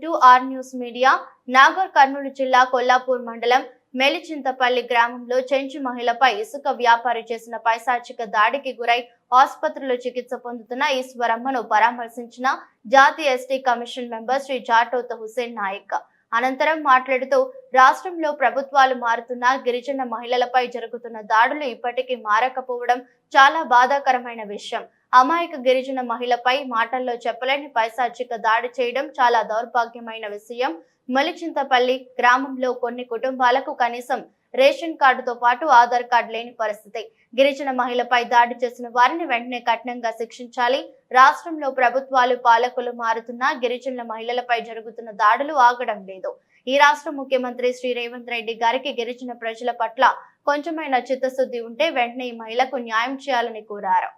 To R news media. Nagar Kurnool జిల్లా కొల్లాపూర్ మండలం మేలిచింతపల్లి గ్రామంలో చెంచు మహిళపై ఇసుక వ్యాపారి చేసిన పైశాచిక దాడికి గురై ఆసుపత్రిలో చికిత్స పొందుతున్న ఈశ్వరమ్మను పరామర్శించిన జాతీయ ST commission member Shri Jatoth Hussain Naik. అనంతరం మాట్లాడుతూ రాష్ట్రంలో ప్రభుత్వాలు మారుతున్న గిరిజన మహిళలపై జరుగుతున్న దాడులు ఇప్పటికీ మారకపోవడం చాలా బాధాకరమైన విషయం. అమాయక గిరిజన మహిళపై మాటల్లో చెప్పలేని పైశాచిక దాడి చేయడం చాలా దౌర్భాగ్యమైన విషయం. మలిచింతపల్లి గ్రామంలో కొన్ని కుటుంబాలకు కనీసం రేషన్ కార్డుతో పాటు ఆధార్ కార్డు లేని పరిస్థితి. గిరిజన మహిళపై దాడి చేసిన వారిని వెంటనే కఠినంగా శిక్షించాలి. రాష్ట్రంలో ప్రభుత్వాలు పాలకులు మారుతున్నా గిరిజనుల మహిళలపై జరుగుతున్న దాడులు ఆగడం లేదు. ఈ రాష్ట్ర ముఖ్యమంత్రి శ్రీ రేవంత్ రెడ్డి గారికి గిరిజన ప్రజల పట్ల కొంచెమైనా చిత్తశుద్ధి ఉంటే వెంటనే ఈ మహిళకు న్యాయం చేయాలని కోరారు.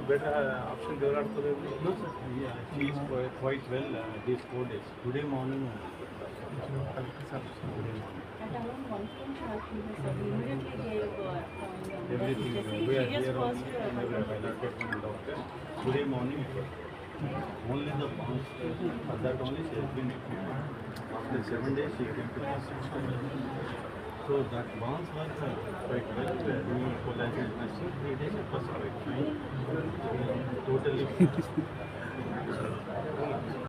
better option developed she is quite well these 4 days. Today morning everything we are here today morning only the bounce that only she has been after 7 days she came to us. So that bounce was quite well. We collated 3 days it was quite fine. Totally